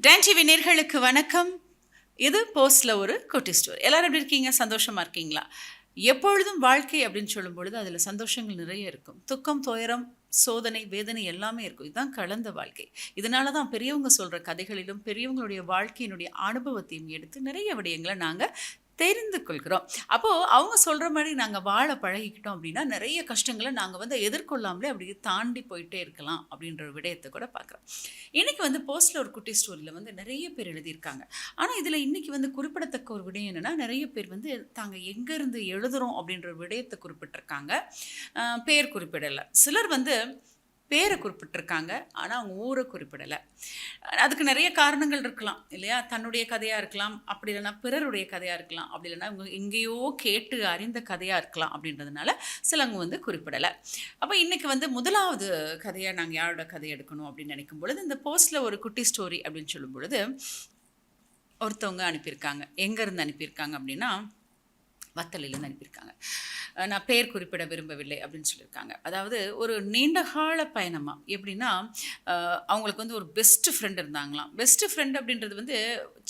Don TV நேயர்களுக்கு வணக்கம். இது போஸ்ட்ல ஒரு குட்டி ஸ்டோரி. எல்லாரும் எப்படி இருக்கீங்க? சந்தோஷமா இருக்கீங்களா? எப்பொழுதும் வாழ்க்கை அப்படின்னு சொல்லும் பொழுது அதில் சந்தோஷங்கள் நிறைய இருக்கும். துக்கம், துயரம், சோதனை, வேதனை எல்லாமே இருக்கும். இதுதான் கலந்த வாழ்க்கை. இதனால தான் பெரியவங்க சொல்ற கதைகளிலும், பெரியவங்களுடைய வாழ்க்கையினுடைய அனுபவத்தையும் எடுத்து நிறைய விடயங்கள நாங்க தெரிந்து கொள்கிறோம். அப்போ அவங்க சொல்ற மாரி நாங்க வாழ பழகிக்கிட்டோம் அப்படின்னா, நிறைய கஷ்டங்கள நாங்க எதிர்கொள்ளாமலே அப்படியே தாண்டி போயிட்டே இருக்கலாம் அப்படின்ற ஒரு விடயத்த கூட பார்க்குறோம். இன்னைக்கு போஸ்ட்ல ஒரு குட்டி ஸ்டோரியில நிறைய பேர் எழுதியிருக்காங்க. ஆனா, இதுல இன்னைக்கு குறிப்பிடத்தக்க ஒரு விடயம் என்னன்னா, நிறைய பேர் தாங்க எங்கேருந்து எழுதுறோம் அப்படின்ற ஒரு விடயத்த குறிப்பிட்டிருக்காங்க. பேர் குறிப்பிடல. சிலர் பேர குறிப்பிட்டிருக்காங்க. ஆனா, அவங்க ஊர குறிப்பிடல. அதுக்கு நெறைய காரணங்கள் இருக்கலாம் இல்லையா? தன்னுடைய கதையா இருக்கலாம். அப்படி இல்லன்னா பிறருடைய கதையா இருக்கலாம். அப்படி இல்லன்னா இவங்க எங்கேயோ கேட்டு அறிந்த கதையா இருக்கலாம் அப்படின்றதுனால சிலவங்க குறிப்பிடல. அப்ப இன்னைக்கு முதலாவது கதையா நாங்க யாரோட கதை எடுக்கணும் அப்படின்னு நினைக்கும் பொழுது, இந்த போஸ்ட்ல ஒரு குட்டி ஸ்டோரி அப்படின்னு சொல்லும் பொழுது, ஒருத்தவங்க அனுப்பியிருக்காங்க. எங்கேருந்து அனுப்பியிருக்காங்க அப்படின்னா, வத்தலையிலேருந்து அனுப்பியிருக்காங்க. நான் பேர் குறிப்பிட விரும்பவில்லை அப்படின்னு சொல்லியிருக்காங்க. அதாவது ஒரு நீண்டகால பயணமா. எப்படின்னா, அவங்களுக்கு ஒரு பெஸ்ட் ஃப்ரெண்ட் இருந்தாங்களாம். பெஸ்ட் ஃப்ரெண்ட் அப்படின்றது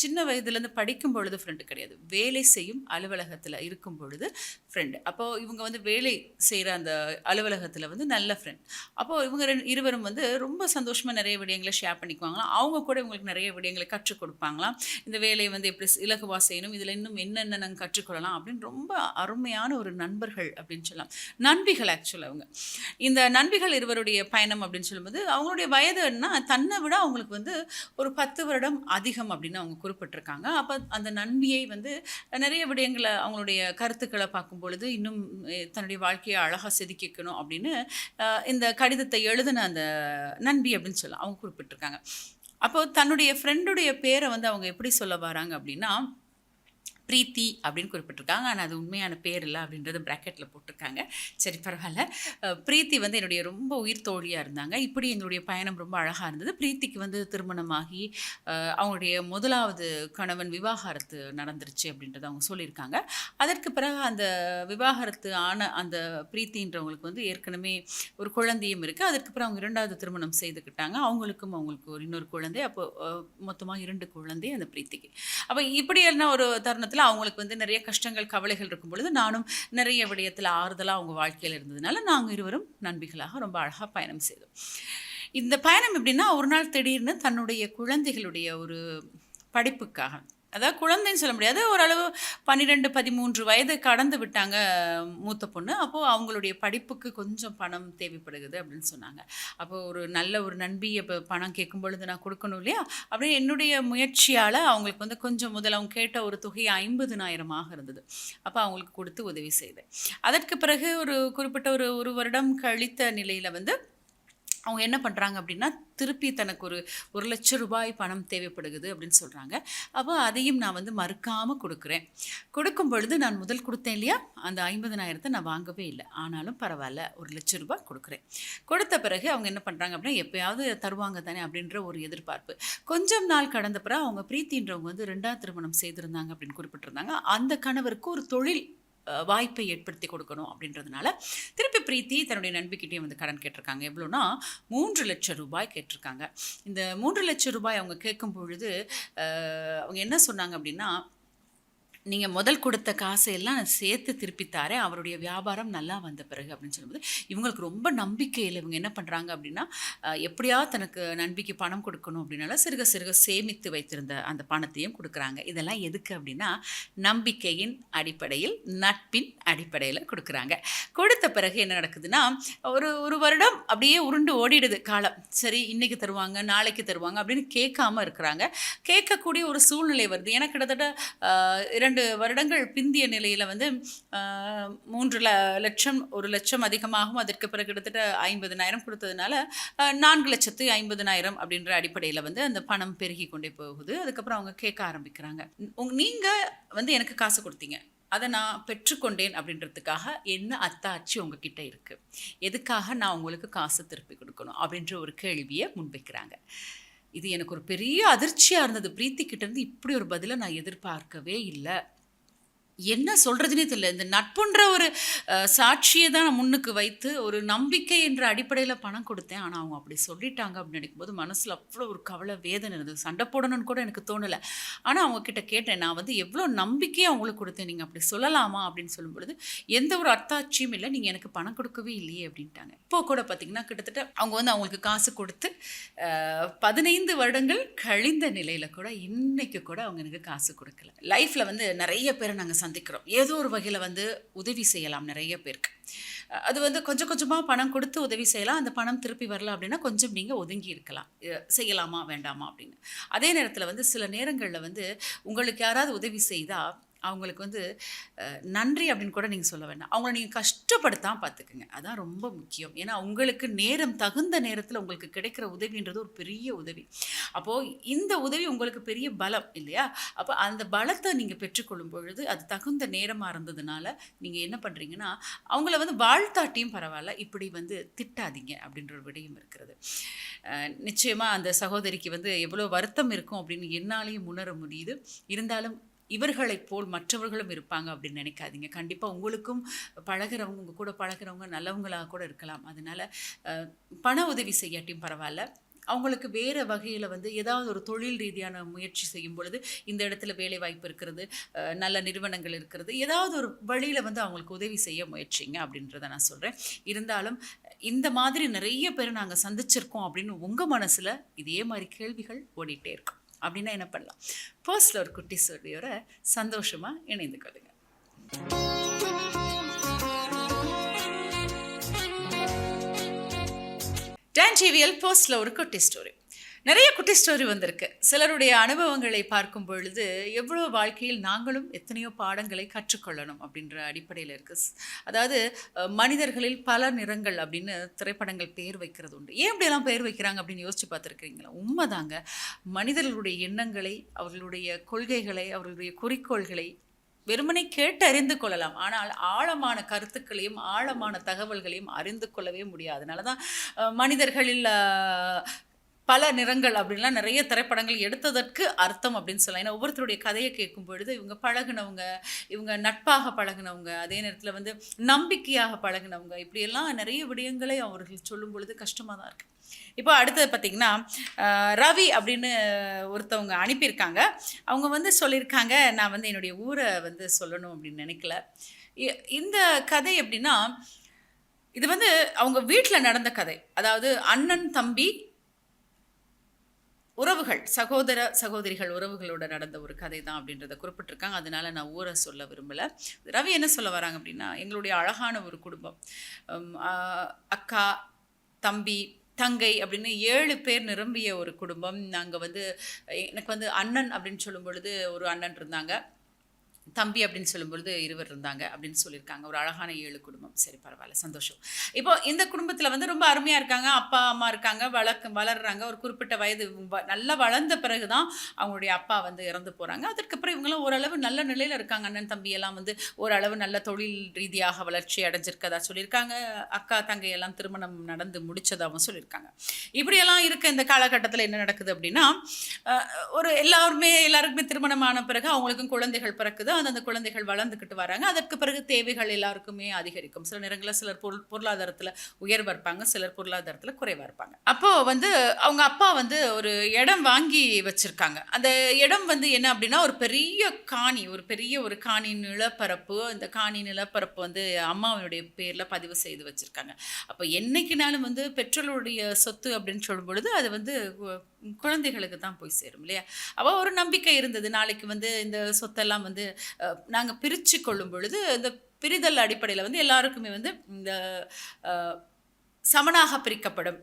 சின்ன வயதுலேருந்து படிக்கும் பொழுது ஃப்ரெண்டு கிடையாது. வேலை செய்யும் அலுவலகத்தில இருக்கும் பொழுது ஃப்ரெண்டு. அப்போ இவங்க வேலை செய்கிற அந்த அலுவலகத்தில நல்ல ஃப்ரெண்ட். அப்போ இவங்க இருவரும் ரொம்ப சந்தோஷமா நிறைய விடயங்கள ஷேர் பண்ணிக்குவாங்களாம். அவங்க கூட இவங்களுக்கு நிறைய விடயங்கள கற்றுக் கொடுப்பாங்களாம். இந்த வேலையை எப்படி இலகுவா செய்யணும், இதில இன்னும் என்னென்ன நாங்க கற்றுக்கொள்ளலாம் அப்படின்னு ரொம்ப அருமையான ஒரு நண்பர்கள் அப்படின்னு சொல்லலாம். நண்பிகள் ஆக்சுவலா அவங்க. இந்த நண்பிகள் இருவருடைய பயணம் அப்படின்னு சொல்லும்போது, அவங்களுடைய வயதுன்னா தன்னை விட அவங்களுக்கு ஒரு 10 வருடம் அதிகம் அப்படின்னு அவங்க குறிப்பிட்டிருக்காங்க. அப்ப அந்த நண்பியை நிறைய விடயங்கள அவங்களுடைய கருத்துக்கள பார்க்கும் பொழுது, இன்னும் தன்னுடைய வாழ்க்கைய அழகா செதுக்கிக்கணும் அப்படின்னு இந்த கடிதத்தை எழுதின அந்த நண்பி அப்படின்னு சொல்லலாம். அவங்க குறிப்பிட்டிருக்காங்க. அப்போ தன்னுடைய ஃப்ரெண்டுடைய பேர அவங்க எப்படி சொல்ல வராங்க அப்படின்னா, பிரீத்தி அப்படின்னு குறிப்பிட்டிருக்காங்க. ஆனா, அது உண்மையான பேர் இல்ல அப்படின்றது பிராக்கெட்ல போட்டிருக்காங்க. சரி பரவால்ல. பிரீத்தி என்னுடைய ரொம்ப உயிர் தோழியா இருந்தாங்க. இப்படி எங்களுடைய பயணம் ரொம்ப அழகா இருந்தது. பிரீத்திக்கு திருமணமாகி அவங்களுடைய முதலாவது கணவன் விவாகரத்து நடந்துருச்சு அப்படின்றத அவங்க சொல்லியிருக்காங்க. அதற்கு பிறகு அந்த விவாகரத்து ஆன அந்த பிரீத்தின்றவங்களுக்கு ஏற்கனவே ஒரு குழந்தையும் இருக்கு. அதற்கு பிறகு அவங்க 2வது திருமணம் செய்துக்கிட்டாங்க. அவங்களுக்கு ஒரு இன்னொரு குழந்தை. அப்போ மொத்தமா 2 குழந்தை அந்த பிரீத்திக்கு. அப்ப இப்படியான ஒரு தருணத்தில அவங்களுக்கு நிறைய கஷ்டங்கள், கவலைகள் இருக்கும் பொழுது, நானும் நிறைய விடயத்தில ஆறுதலா அவங்க வாழ்க்கையில இருந்ததுனால, நாங்க இருவரும் நண்பிகளாக ரொம்ப அழகா பயணம் செய்தோம். இந்த பயணம் எப்படின்னா, ஒரு நாள் திடீர்னு தன்னுடைய குழந்தைகளுடைய ஒரு படிப்புக்காக, அதாவது குழந்தைன்னு சொல்ல முடியாது. ஓரளவு 12, 13 வயது கடந்து விட்டாங்க மூத்த பொண்ணு. அப்போ அவங்களுடைய படிப்புக்கு கொஞ்சம் பணம் தேவைப்படுகுது அப்படின்னு சொன்னாங்க. அப்போ ஒரு நல்ல ஒரு நண்பி அப்போ பணம் கேட்கும் பொழுது நான் கொடுக்கணும் இல்லையா? அப்படியே என்னுடைய முயற்சியால அவங்களுக்கு கொஞ்சம் முதல்ல அவங்க கேட்ட ஒரு தொகை 50,000 இருந்தது. அப்போ அவங்களுக்கு கொடுத்து உதவி செய்தேன். அதற்கு பிறகு ஒரு குறிப்பிட்ட ஒரு 1 வருடம் கழித்த நிலையில அவங்க என்ன பண்றாங்க அப்படின்னா, திருப்பி தனக்கு ஒரு ரூ. 1,00,000 பணம் தேவைப்படுகுது அப்படின்னு சொல்றாங்க. அப்போ அதையும் நான் மறுக்காம குடுக்குறேன். கொடுக்கும் பொழுது நான் முதல் குடுத்தேன் இல்லையா? அந்த 50,000 நான் வாங்கவே இல்ல. ஆனாலும் பரவால்ல ரூ. 1,00,000 குடுக்குறேன். கொடுத்த பிறகு அவங்க என்ன பண்றாங்க அப்படின்னா, எப்பயாவது தருவாங்க தானே அப்படின்ற ஒரு எதிர்பார்ப்பு. கொஞ்சம் நாள் கடந்த பிறகு அவங்க பிரீத்தின்றவங்க 2வது திருமணம் செய்திருந்தாங்க அப்படின்னு குறிப்பிட்டிருந்தாங்க. அந்த கணவருக்கு ஒரு தொழில் வாய்ப்பை ஏற்படுத்தி கொடுக்கணும் அப்படின்றதுனால, திருப்பி பிரீத்தி தன்னுடைய நண்பிகிட்டயும் கடன் கேட்டிருக்காங்க. எவ்வளோன்னா ரூ. 3,00,000 கேட்டிருக்காங்க. இந்த ரூ. 3,00,000 அவங்க கேட்கும் பொழுது, அவங்க என்ன சொன்னாங்க அப்படின்னா, நீங்க முதல் கொடுத்த காசையெல்லாம் நான் சேர்த்து திருப்பி தாரேன். அவருடைய வியாபாரம் நல்லா வந்த பிறகு அப்படின்னு சொல்லும்போது, இவங்களுக்கு ரொம்ப நம்பிக்கையில இவங்க என்ன பண்றாங்க அப்படின்னா, எப்படியாவது தனக்கு நண்பிக்கு பணம் கொடுக்கணும் அப்படின்னால சிறுக சிறுக சேமித்து வைத்திருந்த அந்த பணத்தையும் குடுக்குறாங்க. இதெல்லாம் எதுக்கு அப்படின்னா, நம்பிக்கையின் அடிப்படையில், நட்பின் அடிப்படையில குடுக்குறாங்க. கொடுத்த பிறகு என்ன நடக்குதுன்னா, ஒரு வருடம் அப்படியே உருண்டு ஓடிடுது காலம். சரி இன்னைக்கு தருவாங்க, நாளைக்கு தருவாங்க அப்படின்னு கேட்காம இருக்கிறாங்க. கேட்கக்கூடிய ஒரு சூழ்நிலை வருது. ஏன்னா கிட்டத்தட்ட 2 வருடங்கள் பிந்திய நிலையில 3,00,000 1,00,000 அதிகமாகும். அதற்கு பிறகு கிட்டத்தட்ட 50,000 கொடுத்ததுனால 4,50,000 அப்படின்ற அடிப்படையில அந்த பணம் பெருகி கொண்டே போகுது. அதுக்கப்புறம் அவங்க கேட்க ஆரம்பிக்கிறாங்க. நீங்க எனக்கு காசு கொடுத்தீங்க. அதை நான் பெற்றுக்கொண்டேன் அப்படின்றதுக்காக என்ன அத்தாட்சி உங்ககிட்ட இருக்கு? எதுக்காக நான் உங்களுக்கு காசு திருப்பி கொடுக்கணும்? அப்படின்ற ஒரு கேள்வியை முன்வைக்கிறாங்க. இது எனக்கு ஒரு பெரிய அதிர்ச்சியா இருந்தது. பிரீத்தி கிட்ட இருந்து இப்படி ஒரு பதில நான் எதிர்பார்க்கவே இல்ல. என்ன சொல்றதுன்னே தெரியல. இந்த நட்புன்ற ஒரு சாட்சிய தான் நான் முன்னுக்கு வைத்து, ஒரு நம்பிக்கை என்ற அடிப்படையில பணம் குடுத்தேன். ஆனா, அவங்க அப்படி சொல்லிட்டாங்க அப்படின்னு நினைக்கும்போது, மனசுல அவ்ளோ ஒரு கவலை, வேதனை இருந்தது. சண்டை போடணும்னு கூட எனக்கு தோணல. ஆனா, அவங்க கிட்ட கேட்டேன். நான் வந்து எவ்ளோ நம்பிக்கையா உங்களுக்கு குடுத்தேன். நீங்க அப்படி சொல்லலாமா? அப்படின்னு சொல்லும்பொழுது, எந்த ஒரு அத்தாட்சியும் இல்ல. நீங்க எனக்கு பணம் குடுக்கவே இல்லையே அப்படின்ட்டாங்க. இப்போ கூட பார்த்தீங்கன்னா, கிட்டத்தட்ட அவங்க வந்து அவங்களுக்கு காசு குடுத்து, 15 வருடங்கள் கழிந்த நிலையில கூட, இன்னைக்கு கூட அவங்க எனக்கு காசு குடுக்கல. லைஃப்ல வந்து நெறைய பேர நாங்க சந்திக்கிறோம். ஏதோ ஒரு வகையில வந்து உதவி செய்யலாம் நெறைய பேருக்கு. அது வந்து கொஞ்சம் கொஞ்சமா பணம் குடுத்து உதவி செய்யலாம். அந்த பணம் திருப்பி வரல அப்டின்னா, கொஞ்சம் நீங்க ஒதுங்கி இருக்கலாம். செய்யலாமா? வேண்டாமா? அப்படின்னு. அதே நேரத்தில வந்து சில நேரங்கள்ல வந்து உங்களுக்கு யாராவது உதவி செய்தா, அவங்களுக்கு வந்து நன்றி அப்படின்னு கூட நீங்க சொல்ல வேண்டாம். அவங்கள நீங்க கஷ்டப்படுத்தாம பார்த்துக்கங்க. அதான் ரொம்ப முக்கியம். ஏன்னா, உங்களுக்கு நேரம் தகுந்த நேரத்தில உங்களுக்கு கிடைக்கிற உதவின்றது ஒரு பெரிய உதவி. அப்போ இந்த உதவி உங்களுக்கு பெரிய பலம் இல்லையா? அப்ப அந்த பலத்த நீங்க பெற்றுக்கொள்ளும் பொழுது, அது தகுந்த நேரமா இருந்ததுனால, நீங்க என்ன பண்றீங்கன்னா, அவங்கள வந்து வாழ்த்தாட்டியும் பரவால்ல, இப்படி வந்து திட்டாதீங்க அப்படின்ற ஒரு விடயம் இருக்கிறது. நிச்சயமா அந்த சகோதரிக்கு வந்து எவ்வளோ வருத்தம் இருக்கும் அப்படின்னு என்னாலயும் உணர முடியுது. இருந்தாலும் இவர்களைப் போல் மற்றவர்களும் இருப்பாங்க அப்படின்னு நினைக்காதீங்க. கண்டிப்பா உங்களுக்கும் பழகுறவங்க, உங்க கூட பழகுறவங்க நல்லவங்களா கூட இருக்கலாம். அதனால அ பண உதவி செய்யாட்டியும் பரவால்ல. அவங்களுக்கு வேற வகையில வந்து ஏதாவது ஒரு தொழில் ரீதியான முயற்சி செய்யும் பொழுது, இந்த இடத்துல வேலைவாய்ப்பு இருக்கிறது, நல்ல நிறுவனங்கள் இருக்கிறது. ஏதாவது ஒரு வழியில வந்து அவங்களுக்கு உதவி செய்ய முயற்சிங்க அப்படின்றத நான் சொல்றேன். இருந்தாலும் இந்த மாதிரி நெறைய பேர நாங்க சந்திச்சிருக்கோம் அப்படின்னு உங்க மனசுல இதே மாரி கேள்விகள் ஓடிட்டே இருக்கும். அப்படின்னா என்ன பண்ணலாம்? ஃபர்ஸ்ட்ல ஒரு குட்டி ஸ்டோரியோட சந்தோஷமா இணைந்து கொள்ளுங்க. டான் டிவிஎல் போஸ்ட்ல ஒரு குட்டி ஸ்டோரி. நெறைய குட்டி ஸ்டோரி வந்திருக்கு. சிலருடைய அனுபவங்களை பார்க்கும் பொழுது, எவ்வளோ வாழ்க்கையில் நாங்களும் எத்தனையோ பாடங்களை கற்றுக்கொள்ளணும் அப்படின்ற அடிப்படையில இருக்கு. அதாவது மனிதர்களில் பல நிறங்கள் அப்படின்னு திரைப்படங்கள் பேர் வைக்கிறது உண்டு. ஏன் இப்படியெல்லாம் பேர் வைக்கிறாங்க அப்படின்னு யோசிச்சு பார்த்துருக்கிறீங்களா? உண்மதாங்க. மனிதர்களுடைய எண்ணங்களை, அவர்களுடைய கொள்கைகளை, அவர்களுடைய குறிக்கோள்களை வெறுமனே கேட்டு அறிந்து கொள்ளலாம். ஆனால் ஆழமான கருத்துக்களையும், ஆழமான தகவல்களையும் அறிந்து கொள்ளவே முடியாது. அதனால தான் மனிதர்களில் பல நிறங்கள் அப்படின்லாம் நெறைய திரைப்படங்கள் எடுத்ததற்கு அர்த்தம் அப்படின்னு சொல்லலாம். ஏன்னா ஒவ்வொருத்தருடைய கதைய கேட்கும் பொழுது, இவங்க பழகுனவங்க, இவங்க நட்பாக பழகுனவங்க, அதே நேரத்தில வந்து நம்பிக்கையாக பழகுனவங்க, இப்படியெல்லாம் நெறைய விடயங்களை அவர்கள் சொல்லும் பொழுது கஷ்டமா தான் இருக்கு. இப்போ அடுத்தது பார்த்தீங்கன்னா, ரவி அப்படின்னு ஒருத்தவங்க அனுப்பியிருக்காங்க. அவங்க வந்து சொல்லியிருக்காங்க, நான் வந்து என்னுடைய ஊர வந்து சொல்லணும் அப்படின்னு நினைக்கல. இந்த கதை எப்படின்னா, இது வந்து அவங்க வீட்ல நடந்த கதை. அதாவது அண்ணன், தம்பி உறவுகள், சகோதர, சகோதரிகள் உறவுகளோட நடந்த ஒரு கதை தான் அப்படின்றத குறிப்பிட்டிருக்காங்க. அதனால நான் ஊர சொல்ல விரும்பல. ரவி என்ன சொல்ல வராங்க அப்படின்னா, எங்களுடைய அழகான ஒரு குடும்பம். அ அக்கா, தம்பி, தங்கை அப்படின்னு 7 பேர் நிரம்பிய ஒரு குடும்பம். நாங்க வந்து எனக்கு வந்து அண்ணன் அப்படின்னு சொல்லும்பொழுது ஒரு அண்ணன் இருந்தாங்க. தம்பி அப்படின்னு சொல்லும்பொழுது 2 இருந்தாங்க அப்படின்னு சொல்லியிருக்காங்க. ஒரு அழகான 7 குடும்பம். சரி பரவால்ல, சந்தோஷம். இப்போ இந்த குடும்பத்தில வந்து ரொம்ப அருமையா இருக்காங்க. அப்பா, அம்மா இருக்காங்க. வளர்றாங்க. ஒரு குறிப்பிட்ட வயது நல்லா வளர்ந்த பிறகு தான் அவங்களுடைய அப்பா வந்து இறந்து போறாங்க. அதற்கப்புறம் இவங்கலாம் ஓரளவு நல்ல நிலையில இருக்காங்க. அண்ணன், தம்பி எல்லாம் வந்து ஓரளவு நல்ல தொழில் ரீதியாக வளர்ச்சி அடைஞ்சிருக்கதா சொல்லியிருக்காங்க. அக்கா, தங்கை எல்லாம் திருமணம் நடந்து முடிச்சதாவும் சொல்லியிருக்காங்க. இப்படியெல்லாம் இருக்க இந்த காலகட்டத்தில என்ன நடக்குது அப்படின்னா, அ ஒரு எல்லாருக்குமே திருமணம் ஆன பிறகு அவங்களுக்கும் குழந்தைகள் பிறக்குது. அந்த குழந்தைகள் வளர்ந்துக்கிட்டு வராங்க. அதற்கு பிறகு தேவைகள் எல்லாருக்குமே அதிகரிக்கும். சில நேரங்கள்ல சிலர் பொருளாதாரத்துல உயர்வா இருப்பாங்க, சிலர் பொருளாதாரத்துல குறைவா இருப்பாங்க. அப்போ வந்து அவங்க அப்பா வந்து ஒரு இடம் வாங்கி வச்சிருக்காங்க. அந்த இடம் வந்து என்ன அப்படின்னா, ஒரு பெரிய ஒரு காணி நிலப்பரப்பு. அந்த காணி நிலப்பரப்பு வந்து அம்மாவினுடைய பேர்ல பதிவு செய்து வச்சிருக்காங்க. அப்ப என்னைக்குனாலும் வந்து பெற்றோருடைய சொத்து அப்படின்னு சொல்லும் பொழுது, அது வந்து குழந்தைகளுக்கு தான் போய் சேரும் இல்லையா? அப்போ ஒரு நம்பிக்கை இருந்தது. நாளைக்கு வந்து இந்த சொத்தெல்லாம் வந்து நாங்க பிரிச்சு கொள்ளும் பொழுது, இந்த பிரிதல் அடிப்படையில வந்து எல்லாருக்குமே வந்து இந்த அ சமனாக பிரிக்கப்படும்.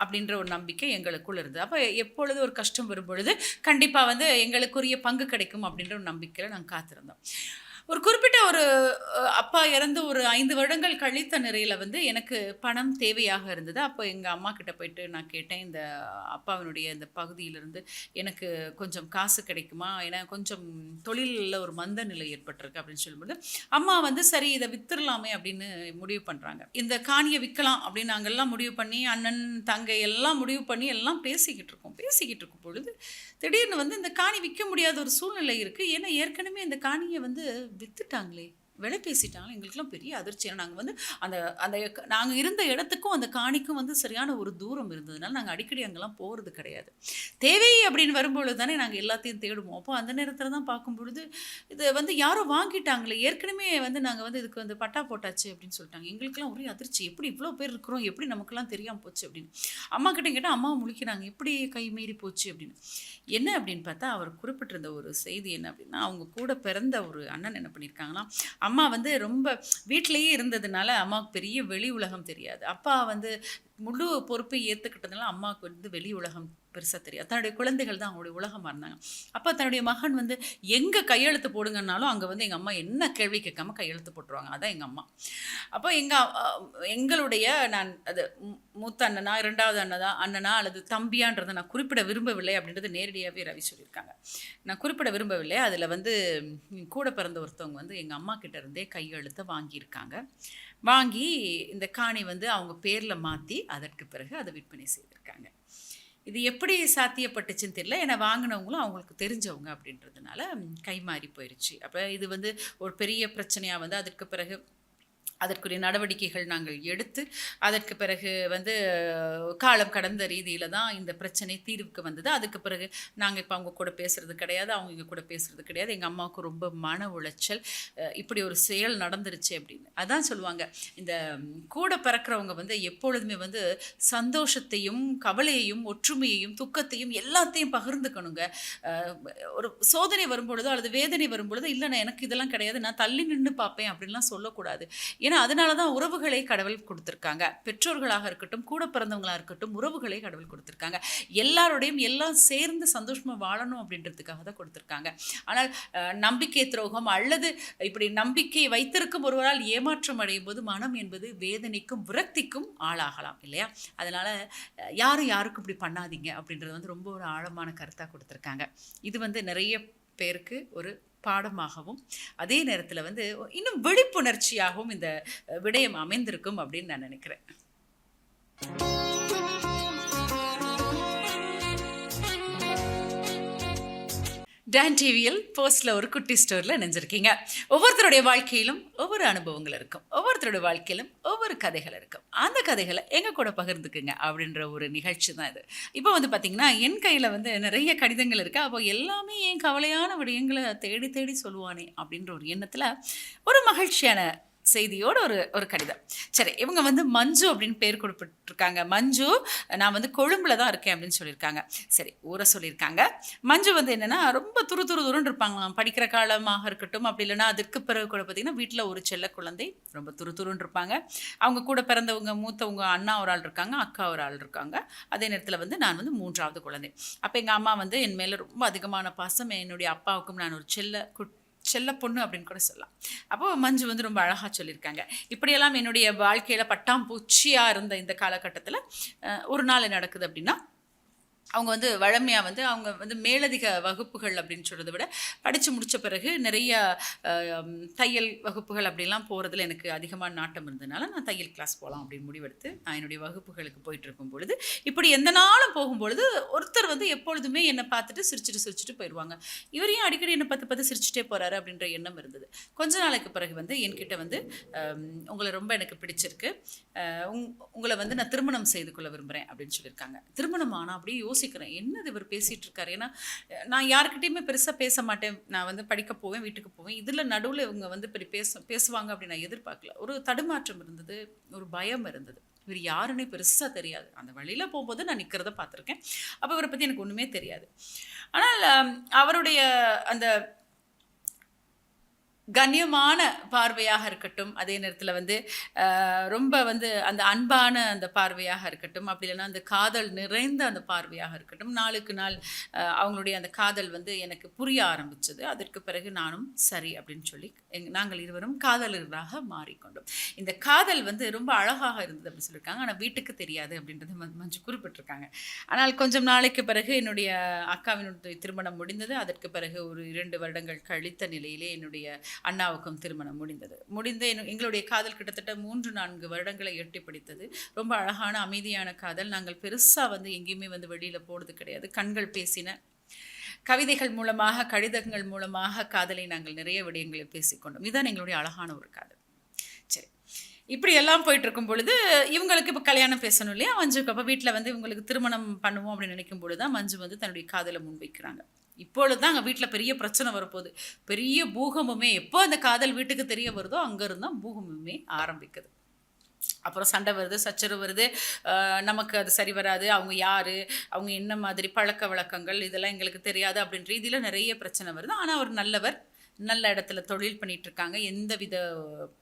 அப்படின்ற ஒரு நம்பிக்கை எங்களுக்குள்ள இருந்தது. அப்ப எப்பொழுது ஒரு கஷ்டம் வரும்பொழுது, கண்டிப்பா வந்து எங்களுக்குரிய பங்கு கிடைக்கும் அப்படின்ற ஒரு நம்பிக்கையில நாங்க காத்திருந்தோம். ஒரு குறிப்பிட்ட ஒரு அப்பா இறந்து ஒரு 5 வருடங்கள் கழித்த நிலையில வந்து எனக்கு பணம் தேவையாக இருந்தது. அப்போ எங்க அம்மா கிட்ட போயிட்டு நான் கேட்டேன், "இந்த அப்பாவினுடைய இந்த பகுதியிலிருந்து எனக்கு கொஞ்சம் காசு கிடைக்குமா? ஏன்னா கொஞ்சம் தொழில்ல ஒரு மந்த நிலை ஏற்பட்டிருக்கு." அப்படின்னு சொல்லும்போது, அம்மா வந்து சரி இத வித்துறலாமே அப்படின்னு முடிவு பண்றாங்க. இந்த காணிய விக்கலாம் அப்படின்னு நாங்கெல்லாம் முடிவு பண்ணி, அண்ணன், தங்கை எல்லாம் முடிவு பண்ணி எல்லாம் பேசிக்கிட்டு இருக்கோம். பேசிக்கிட்டு இருக்கும் பொழுது, திடீர்னு வந்து இந்த காணி விக்க முடியாத ஒரு சூழ்நிலை இருக்கு. ஏன்னா ஏற்கனவே இந்த காணிய வந்து வித்துட்டாங்களே, விலை பேசிட்டாங்களே, எங்களுக்கெல்லாம் பெரிய அதிர்ச்சி. ஏன்னா நாங்க வந்து அந்த அந்த நாங்க இருந்த இடத்துக்கும் அந்த காணிக்கும் வந்து சரியான ஒரு தூரம் இருந்ததுனால நாங்க அடிக்கடி அங்கெல்லாம் போறது கிடையாது. தேவை அப்படின்னு வரும்பொழுது தானே நாங்க எல்லாத்தையும் தேடுவோம். அப்போ அந்த நேரத்துல தான் பார்க்கும்பொழுது, இத வந்து யாரோ வாங்கிட்டாங்களே, ஏற்கனவே வந்து நாங்க வந்து இதுக்கு வந்து பட்டா போட்டாச்சு அப்படின்னு சொல்லிட்டாங்க. எங்களுக்கெல்லாம் ஒரே அதிர்ச்சி. எப்படி இவ்ளோ பேர் இருக்கிறோம், எப்படி நமக்கெல்லாம் தெரியாம போச்சு அப்படின்னு. அம்மாகிட்ட கேட்டா அம்மாவும் முழிக்கிறாங்க. எப்படி கை மீறி போச்சு அப்படின்னு. என்ன அப்படின்னு பார்த்தா, அவர் குறிப்பிட்டிருந்த ஒரு செய்தி என்ன அப்படின்னா, அவங்க கூட பிறந்த ஒரு அண்ணன் என்ன பண்ணியிருக்காங்கன்னா, அம்மா வந்து ரொம்ப வீட்டிலேயே இருந்ததுனால அம்மாவுக்கு பெரிய வெளி உலகம் தெரியாது. அப்பா வந்து முழு பொறுப்பை ஏற்றுக்கிட்டதுனால அம்மாவுக்கு வந்து வெளி உலகம் பெருசாக தெரியாது. தன்னுடைய குழந்தைகள் தான் அவங்களுடைய உலகமாக இருந்தாங்க. அப்போ தன்னுடைய மகன் வந்து எங்கே கையெழுத்து போடுங்கன்னாலும் அங்கே வந்து எங்கள் அம்மா என்ன கேள்வி கேட்காம கையெழுத்து போட்டுருவாங்க. அதான் எங்கள் அம்மா. அப்போ எங்களுடைய நான் அது மூத்த அண்ணனா, இரண்டாவது அண்ணனா அல்லது தம்பியான்றதை நான் குறிப்பிட விரும்பவில்லை அப்படின்றது நேரடியாகவே ரவி சொல்லியிருக்காங்க. நான் குறிப்பிட விரும்பவில்லை. அதில் வந்து கூட பிறந்த ஒருத்தவங்க வந்து எங்கள் அம்மா கிட்ட இருந்தே கையெழுத்தை வாங்கியிருக்காங்க. வாங்கி இந்த காணி வந்து அவங்க பேரில் மாற்றி அதற்கு பிறகு அதை விற்பனை செய்திருக்காங்க. இது எப்படி சாத்தியப்பட்டுச்சுன்னு தெரியல. ஏன்னா வாங்கினவங்களும் அவங்களுக்கு தெரிஞ்சவங்க அப்படின்றதுனால கைமாறி போயிடுச்சு. அப்போ இது வந்து ஒரு பெரிய பிரச்சனையாக வந்து அதற்கு பிறகு அதற்குரிய நடவடிக்கைகள் நாங்கள் எடுத்து அதற்கு பிறகு வந்து காலம் கடந்த ரீதியில் தான் இந்த பிரச்சனை தீர்வுக்கு வந்தது. அதுக்கு பிறகு நாங்கள் இப்போ அவங்க கூட பேசுகிறது கிடையாது, அவங்க இங்கே கூட பேசுகிறது கிடையாது. எங்கள் அம்மாவுக்கு ரொம்ப மன உளைச்சல், இப்படி ஒரு செயல் நடந்துருச்சு அப்படின்னு. அதான் சொல்லுவாங்க, இந்த கூட பிறக்கிறவங்க வந்து எப்பொழுதுமே வந்து சந்தோஷத்தையும் கவலையையும் ஒற்றுமையையும் துக்கத்தையும் எல்லாத்தையும் பகிர்ந்துக்கணுங்க. ஒரு சோதனை வரும்பொழுதோ அல்லது வேதனை வரும்பொழுதோ இல்லைண்ணா எனக்கு இதெல்லாம் கிடையாது, நான் தள்ளி நின்று பார்ப்பேன் அப்படின்லாம் சொல்லக்கூடாது. ஏன்னா அதனால தான் உறவுகளை கடவுள் கொடுத்துருக்காங்க. பெற்றோர்களாக இருக்கட்டும், கூட பிறந்தவங்களாக இருக்கட்டும், உறவுகளை கடவுள் கொடுத்துருக்காங்க. எல்லாரோடையும் எல்லாம் சேர்ந்து சந்தோஷமாக வாழணும் அப்படின்றதுக்காக தான் கொடுத்துருக்காங்க. ஆனால் நம்பிக்கை துரோகம் அல்லது இப்படி நம்பிக்கை வைத்திருக்கும் ஒருவரால் ஏமாற்றம் அடையும் போது மனம் என்பது வேதனைக்கும் விரக்திக்கும் ஆளாகலாம் இல்லையா? அதனால் யாரும் யாருக்கும் இப்படி பண்ணாதீங்க அப்படின்றது வந்து ரொம்ப ஒரு ஆழமான கருத்தாக கொடுத்துருக்காங்க. இது வந்து நிறைய பேருக்கு ஒரு பாடமாகவும் அதே நேரத்தில் வந்து இன்னும் விழிப்புணர்ச்சியாகவும் இந்த விடயம் அமைந்திருக்கும் அப்படின்னு நான் நினைக்கிறேன். டான் டிவியில் போஸ்டில் ஒரு குட்டி ஸ்டோரில் நினைஞ்சிருக்கீங்க. ஒவ்வொருத்தருடைய வாழ்க்கையிலும் ஒவ்வொரு அனுபவங்கள் இருக்கும், ஒவ்வொருத்தருடைய வாழ்க்கையிலும் ஒவ்வொரு கதைகள் இருக்கும். அந்த கதைகளை எங்கள் கூட பகிர்ந்துக்குங்க அப்படின்ற ஒரு நிகழ்ச்சி தான் இது. இப்போ வந்து பார்த்திங்கன்னா என் கையில் வந்து நிறைய கடிதங்கள் இருக்குது. அப்போ எல்லாமே என் கவலையான விடயங்களை தேடி தேடி சொல்லுவானே அப்படின்ற ஒரு எண்ணத்தில் ஒரு மகிழ்ச்சியான செய்தியோடு ஒரு கடிதம். சரி, இவங்க வந்து மஞ்சு அப்படின்னு பேர் கொடுப்பட்டிருக்காங்க. மஞ்சு, நான் வந்து கொழும்புல தான் இருக்கேன் அப்படின்னு சொல்லியிருக்காங்க. சரி, ஊரை சொல்லியிருக்காங்க. மஞ்சு வந்து என்னென்னா ரொம்ப துருன்னு இருப்பாங்களாம். படிக்கிற காலமாக இருக்கட்டும், அப்படி இல்லைன்னா அதற்கு பிறகு கூட பார்த்திங்கன்னா வீட்டில் ஒரு செல்ல குழந்தை ரொம்ப துருன்னு இருப்பாங்க. அவங்க கூட பிறந்தவங்க மூத்தவங்க அண்ணா ஒரு ஆள் இருக்காங்க, அக்கா ஒரு ஆள் இருக்காங்க. அதே நேரத்தில் வந்து நான் வந்து 3வது குழந்தை. அப்போ எங்கள் அம்மா வந்து என் மேலே ரொம்ப அதிகமான பாசம். என்னுடைய அப்பாவுக்கும் நான் ஒரு செல்ல பொண்ணு அப்படின்னு கூட சொல்லலாம். அப்போது மஞ்சு வந்து ரொம்ப அழகாக சொல்லியிருக்காங்க. இப்படியெல்லாம் என்னுடைய வாழ்க்கையில் பட்டாம்பூச்சியாக இருந்த இந்த காலகட்டத்தில் ஒரு நாள் நடக்குது அப்படின்னா, அவங்க வந்து வழமையாக வந்து அவங்க வந்து மேலதிக வகுப்புகள் அப்படின்னு சொல்கிறத விட படித்து முடித்த பிறகு நிறைய தையல் வகுப்புகள் அப்படிலாம் போகிறதுல எனக்கு அதிகமான நாட்டம் இருந்ததுனால நான் தையல் கிளாஸ் போகலாம் அப்படின்னு முடிவெடுத்து நான் என்னுடைய வகுப்புகளுக்கு போயிட்டு இருக்கும் பொழுது இப்படி எந்த நாளும் போகும்பொழுது ஒருத்தர் வந்து எப்பொழுதுமே என்னை பார்த்துட்டு சிரிச்சுட்டு போயிடுவாங்க. இவரையும் அடிக்கடி என்னை பார்த்து சிரிச்சுட்டே போகிறாரு அப்படின்ற எண்ணம் இருந்தது. கொஞ்ச நாளைக்கு பிறகு வந்து என்கிட்ட வந்து உங்களை ரொம்ப எனக்கு பிடிச்சிருக்கு, உங்களை வந்து நான் திருமணம் செய்து கொள்ள விரும்புகிறேன் அப்படின்னு சொல்லியிருக்காங்க. திருமணம் ஆனால் அப்படியே யோசிக்கிறேன், என்னது இவர் பேசிகிட்டு இருக்காரு. ஏன்னா நான் யாருக்கிட்டையுமே பெருசாக பேச மாட்டேன். நான் வந்து படிக்க போவேன், வீட்டுக்கு போவேன். இதில் நடுவில் இவங்க வந்து இப்படி பேசுவாங்க அப்படின்னு நான் எதிர்பார்க்கல. ஒரு தடுமாற்றம் இருந்தது, ஒரு பயம் இருந்தது. இவர் யாருன்னே பெருசாக தெரியாது. அந்த வழியில் போகும்போது நான் நிற்கிறத பார்த்துருக்கேன். அப்போ இவரை பற்றி எனக்கு ஒன்றுமே தெரியாது. ஆனால் அவருடைய அந்த கண்ணியமான பார்வையாக இருக்கட்டும், அதே நேரத்தில் வந்து ரொம்ப வந்து அந்த அன்பான அந்த பார்வையாக இருக்கட்டும், அப்படி இல்லைன்னா அந்த காதல் நிறைந்த அந்த பார்வையாக இருக்கட்டும், நாளுக்கு நாள் அவங்களுடைய அந்த காதல் வந்து எனக்கு புரிய ஆரம்பித்தது. அதற்கு பிறகு நானும் சரி அப்படின்னு சொல்லி நாங்கள் இருவரும் காதலர்களாக மாறிக்கொண்டோம். இந்த காதல் வந்து ரொம்ப அழகாக இருந்தது அப்படின்னு சொல்லியிருக்காங்க. ஆனால் வீட்டுக்கு தெரியாது அப்படின்றது மஞ்சு குறிப்பிட்டிருக்காங்க. ஆனால் கொஞ்சம் நாளைக்கு பிறகு என்னுடைய அக்காவினுடைய திருமணம் முடிந்தது. அதற்கு பிறகு ஒரு 2 வருடங்கள் கழித்த நிலையிலே என்னுடைய அண்ணாவுக்கும் திருமணம் முடிந்து எங்களுடைய காதல் கிட்டத்தட்ட 3-4 வருடங்களை எட்டி பிடித்தது. ரொம்ப அழகான அமைதியான காதல். நாங்கள் பெருசாக வந்து எங்கேயுமே வந்து வெளியில் போகிறது கிடையாது. கண்கள் பேசின, கவிதைகள் மூலமாக, கடிதங்கள் மூலமாக காதலை நாங்கள் நிறைய விடயங்களை பேசிக்கொண்டோம். இதுதான் எங்களுடைய அழகான ஒரு காதல். சரி, இப்படி எல்லாம் போயிட்டு இருக்கும் பொழுது இவங்களுக்கு இப்போ கல்யாணம் பேசணும் இல்லையா மஞ்சுக்கு. அப்போ வீட்டில் வந்து இவங்களுக்கு திருமணம் பண்ணுவோம் அப்படின்னு நினைக்கும் பொழுது தான் மஞ்சு வந்து தன்னுடைய காதலை முன்வைக்கிறாங்க. இப்பொழுது தான் அங்கே வீட்டில் பெரிய பிரச்சனை வரப்போகுது. பெரிய பூகம்பமே எப்போ அந்த காதல் வீட்டுக்கு தெரிய வருதோ அங்கேருந்து தான் பூகம்பமே ஆரம்பிக்குது. அப்புறம் சண்டை வருது, சச்சரவு வருது. நமக்கு அது சரி வராது, அவங்க யார், அவங்க என்ன மாதிரி பழக்க வழக்கங்கள் இதெல்லாம் எங்களுக்கு தெரியாது அப்படின்ற ரீதியில் நிறைய பிரச்சனை வருது. ஆனால் அவர் நல்லவர், நல்ல இடத்துல தொழில் பண்ணிட்டு இருக்காங்க, எந்தவித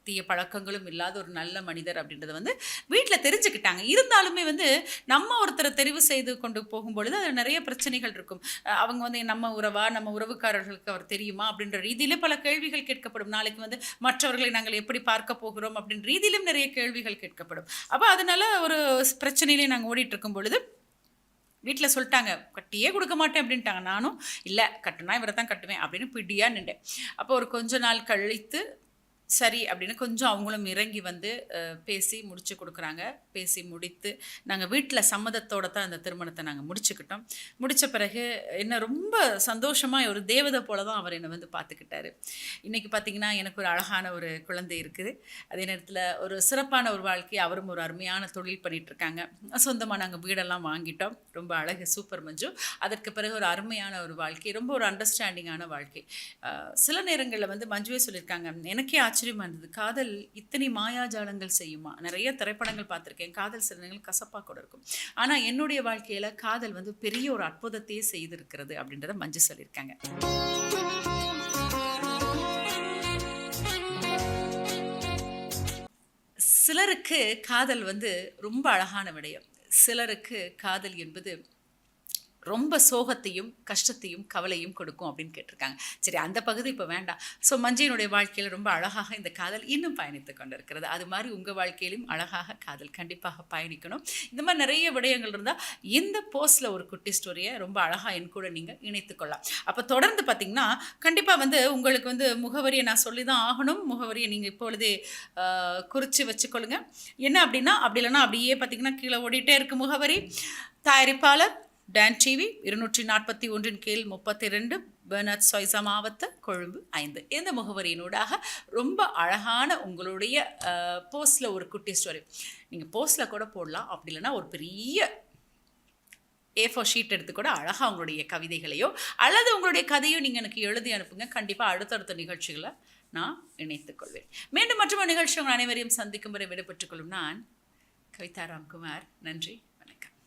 தீய பழக்கங்களும் இல்லாத ஒரு நல்ல மனிதர் அப்படின்றத வந்து வீட்டில் தெரிஞ்சுக்கிட்டாங்க. இருந்தாலுமே வந்து நம்ம ஒருத்தரை தெரிவு செய்து கொண்டு போகும்பொழுது அதில் நிறைய பிரச்சனைகள் இருக்கும். அவங்க வந்து நம்ம உறவா, நம்ம உறவுக்காரர்களுக்கு அவர் தெரியுமா அப்படின்ற ரீதியிலே பல கேள்விகள் கேட்கப்படும். நாளைக்கு வந்து மற்றவர்களை நாங்கள் எப்படி பார்க்க போகிறோம் அப்படின்ற ரீதியிலும் நிறைய கேள்விகள் கேட்கப்படும். அப்போ அதனால ஒரு பிரச்சனையிலே நாங்கள் ஓடிட்டு இருக்கும் பொழுது வீட்டில் சொல்லிட்டாங்க, கட்டியே கொடுக்க மாட்டேன் அப்படின்ட்டாங்க. நானும் இல்லை, கட்டுனா இவரை தான் கட்டுவேன் அப்படின்னு பிடியாக நின்றேன். அப்போ ஒரு கொஞ்ச நாள் கழித்து சரி அப்படின்னு கொஞ்சம் அவங்களும் இறங்கி வந்து பேசி முடிச்சு கொடுக்குறாங்க. பேசி முடித்து நாங்கள் வீட்டில் சம்மதத்தோடு தான் அந்த திருமணத்தை நாங்கள் முடிச்சுக்கிட்டோம். முடித்த பிறகு என்ன ரொம்ப சந்தோஷமாக ஒரு தேவதை போல தான் அவர் என்னை வந்து பார்த்துக்கிட்டாரு. இன்றைக்கி பார்த்திங்கன்னா எனக்கு ஒரு அழகான ஒரு குழந்தை இருக்குது. அதே நேரத்தில் ஒரு சிறப்பான ஒரு வாழ்க்கை, அவரும் ஒரு அருமையான தொழில் பண்ணிகிட்ருக்காங்க. சொந்தமாக நாங்கள் வீடெல்லாம் வாங்கிட்டோம். ரொம்ப அழகு, சூப்பர் மஞ்சு. அதற்கு பிறகு ஒரு அருமையான ஒரு வாழ்க்கை, ரொம்ப ஒரு அண்டர்ஸ்டாண்டிங்கான வாழ்க்கை. சில நேரங்களில் வந்து மஞ்சுவே சொல்லியிருக்காங்க, எனக்கே ஆச்சரியமா இருந்தது, காதல் இத்தனை மாயாஜாலங்கள் செய்யுமா. நிறைய திரைப்படங்கள் பார்த்துருக்கேன், காதல் சில நேரங்கள் கசப்பாக கூட இருக்கும். ஆனால் என்னுடைய வாழ்க்கையில் காதல் வந்து பெரிய ஒரு அற்புதத்தையே செய்திருக்கிறது அப்படின்றத மஞ்சு சொல்லியிருக்காங்க. சிலருக்கு காதல் வந்து ரொம்ப அழகான விடயம். சிலருக்கு காதல் என்பது ரொம்ப சோகத்தையும் கஷ்டத்தையும் கவலையும் கொடுக்கும் அப்படின்னு கேட்டிருக்காங்க. சரி, அந்த பகுதி இப்போ வேண்டாம். ஸோ மஞ்சையினுடைய வாழ்க்கையில் ரொம்ப அழகாக இந்த காதல் இன்னும் பயணித்து கொண்டு இருக்கிறது. அது மாதிரி உங்கள் வாழ்க்கையிலும் அழகாக காதல் கண்டிப்பாக பயணிக்கணும். இந்த மாதிரி நிறைய விடயங்கள் இருந்தால் இந்த போஸ்ட்டில் ஒரு குட்டி ஸ்டோரியை ரொம்ப அழகாக என் கூட நீங்கள் இணைத்துக்கொள்ளலாம். அப்போ தொடர்ந்து பார்த்திங்கன்னா கண்டிப்பாக வந்து உங்களுக்கு வந்து முகவரியை நான் சொல்லி தான் ஆகணும். முகவரியை நீங்கள் இப்பொழுதே குறித்து வச்சுக்கொள்ளுங்க. என்ன அப்படின்னா, அப்படி இல்லைன்னா அப்படியே பார்த்திங்கன்னா கீழே ஓடிட்டே இருக்கு முகவரி. தயாரிப்பாளர் டான் டிவி 241 கீழ் 32 பெர்னார்ட் சொய்சா மாவட்ட கொழும்பு 5. இந்த முகவரியினூடாக ரொம்ப அழகான உங்களுடைய போஸ்ட்டில் ஒரு குட்டி ஸ்டோரி நீங்கள் போஸ்ட்டில் கூட போடலாம். அப்படி இல்லைன்னா ஒரு பெரிய A4 ஷீட் எடுத்து கூட அழகாக உங்களுடைய கவிதைகளையோ அல்லது உங்களுடைய கதையோ நீங்கள் எனக்கு எழுதி அனுப்புங்க. கண்டிப்பாக அடுத்தடுத்த நிகழ்ச்சிகளை நான் இணைத்துக்கொள்வேன். மீண்டும் மற்றொரு நிகழ்ச்சி உங்கள் அனைவரையும் சந்திக்கும் வரை விடைபெற்றுக் கொள்ளும் நான் கவிதா ராம்குமார். நன்றி, வணக்கம்.